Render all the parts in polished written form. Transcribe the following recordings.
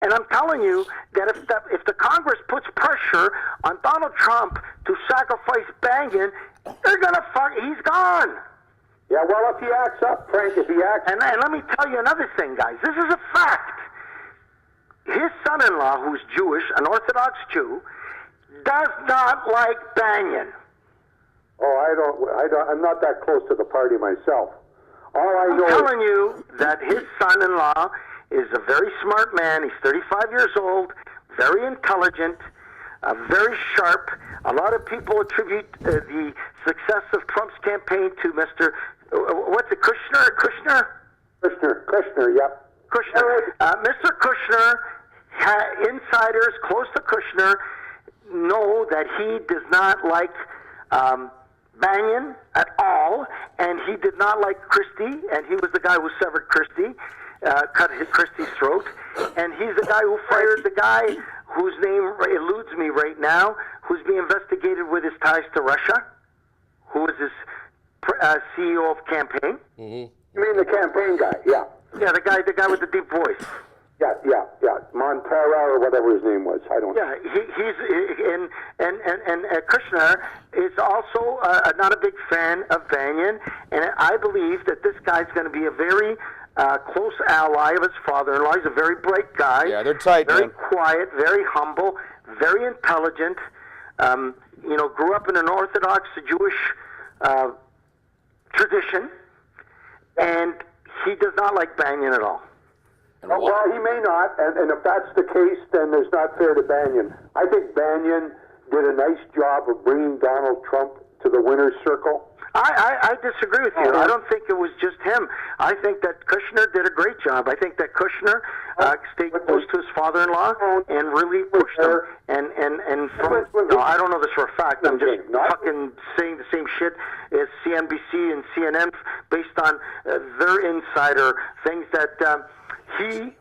And I'm telling you that if the Congress puts pressure on Donald Trump to sacrifice Bannon, they're gonna he's gone. Yeah, well, if he acts up, Frank, if he acts... And let me tell you another thing, guys. This is a fact. His son-in-law, who's Jewish, an Orthodox Jew, does not like Bannon. Oh, I'm not that close to the party myself. I'm telling you that his son-in-law is a very smart man. He's 35 years old, very intelligent, very sharp. A lot of people attribute the success of Trump's campaign to Mr. What's it, Kushner? Kushner, yep. Kushner. Mr. Kushner, insiders close to Kushner know that he does not like Bannon at all, and he did not like Christie, and he was the guy who severed Christie, cut Christie's throat, and he's the guy who fired the guy whose name eludes me right now, who's being investigated with his ties to Russia, who is his CEO of campaign. Mm-hmm. You mean the campaign guy? Yeah. Yeah, the guy with the deep voice. Yeah. Montero or whatever his name was. I don't know. Yeah, and Kushner is also not a big fan of Bannon, and I believe that this guy's going to be a very close ally of his father-in-law. He's a very bright guy. Yeah, they're tight, very man. quiet, very humble, very intelligent. Grew up in an Orthodox Jewish tradition, and he does not like Bannon at all. Well, he may not, and if that's the case, then there's not fair to Bannon. I think Bannon did a nice job of bringing Donald Trump to the winner's circle. I disagree with you. I don't think it was just him. I think that Kushner did a great job. I think that Kushner stayed close to his father-in-law and really pushed him. And from, I don't know this for a fact. I'm just fucking saying the same shit as CNBC and CNN based on their insider things that he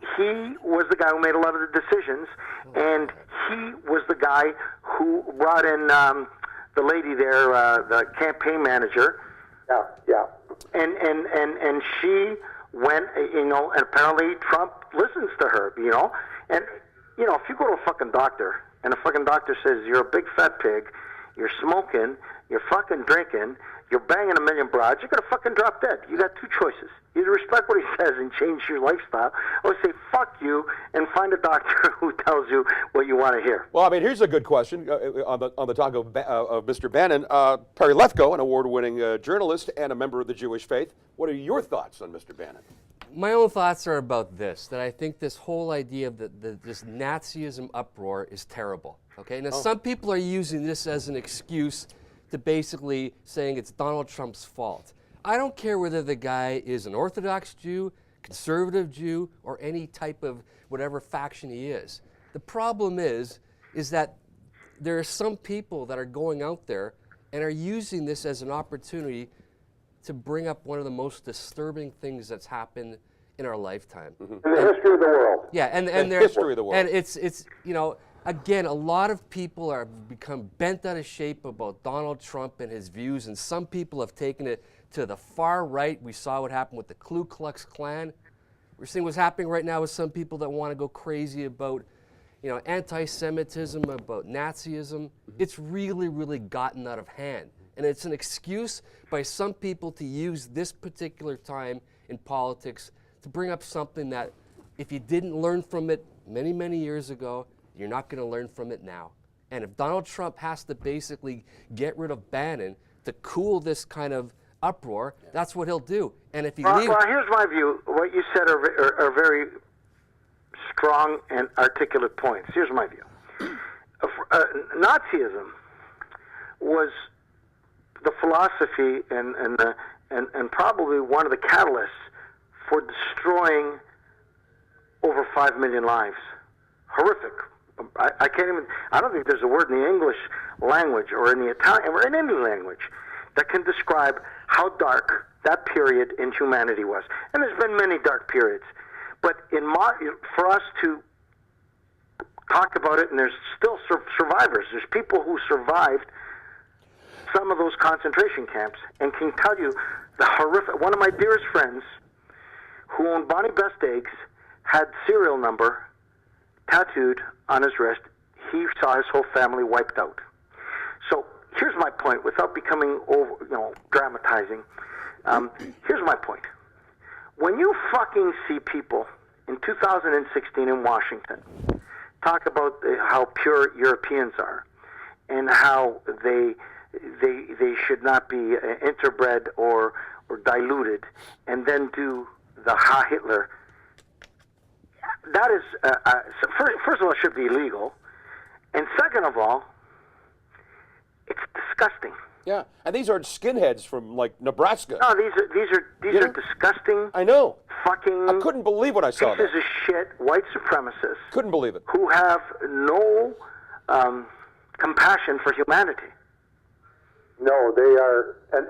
was the guy who made a lot of the decisions, and he was the guy who brought in the lady there, the campaign manager. Yeah. And she went, and apparently Trump listens to her, And, if you go to a fucking doctor, and a fucking doctor says, you're a big fat pig, you're smoking, you're fucking drinking, you're banging a million broads, you're going to fucking drop dead. You got two choices. Either respect what he says and change your lifestyle, or say fuck you and find a doctor who tells you what you want to hear. Well, I mean, here's a good question on the talk of Mr. Bannon. Perry Lefko, an award-winning journalist and a member of the Jewish faith. What are your thoughts on Mr. Bannon? My own thoughts are about this, that I think this whole idea of this Nazism uproar is terrible. Okay, now some people are using this as an excuse to basically saying it's Donald Trump's fault. I don't care whether the guy is an Orthodox Jew, conservative Jew, or any type of whatever faction he is. The problem is that there are some people that are going out there and are using this as an opportunity to bring up one of the most disturbing things that's happened in our lifetime. In the history of the world. Yeah, and the history of the world. And it's again, a lot of people are become bent out of shape about Donald Trump and his views, and some people have taken it to the far right. We saw what happened with the Ku Klux Klan. We're seeing what's happening right now with some people that want to go crazy about, anti-Semitism, about Nazism. It's really, really gotten out of hand. And it's an excuse by some people to use this particular time in politics to bring up something that if you didn't learn from it many, many years ago, you're not going to learn from it now. And if Donald Trump has to basically get rid of Bannon to cool this kind of uproar, that's what he'll do. And if he leaves... Well, here's my view. What you said are very strong and articulate points. Here's my view. Nazism was the philosophy and probably one of the catalysts for destroying over 5 million lives. Horrific. I can't even, I don't think there's a word in the English language or in the Italian or in any language that can describe how dark that period in humanity was. And there's been many dark periods. But for us to talk about it, and there's still survivors. There's people who survived some of those concentration camps and can tell you the horrific. One of my dearest friends who owned Bonnie Best Eggs had serial number tattooed on his wrist. He saw his whole family wiped out. So here's my point, without becoming dramatizing. Here's my point. When you fucking see people in 2016 in Washington talk about how pure Europeans are and how they should not be interbred or diluted, and then do the Ha Hitler, that is, first of all, it should be illegal, and second of all, it's disgusting. Yeah, and these aren't skinheads from like Nebraska. No, these are disgusting. I know. Fucking. I couldn't believe when I saw pieces that. of shit, white supremacists. Couldn't believe it. Who have no compassion for humanity. No, they are, and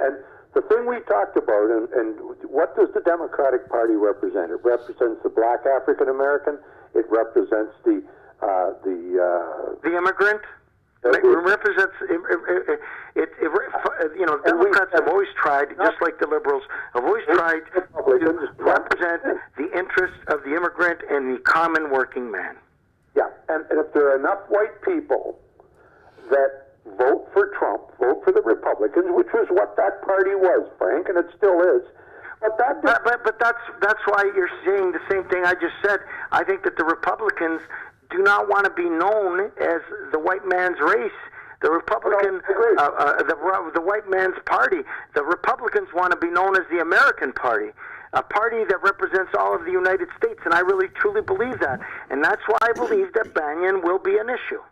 the thing we talked about, and what does the Democratic Party represent? It represents the black African American. It represents the immigrant. It represents Democrats have always tried, just like the liberals, have always tried to represent the interests of the immigrant and the common working man. Yeah, and if there are enough white people that vote for Trump, vote for the Republicans, which was what that party was, Frank, and it still is. But that's why you're saying the same thing I just said. I think that the Republicans do not want to be known as the white man's race. The Republican, the white man's party. The Republicans want to be known as the American party, a party that represents all of the United States, and I really truly believe that. And that's why I believe that Bannon will be an issue.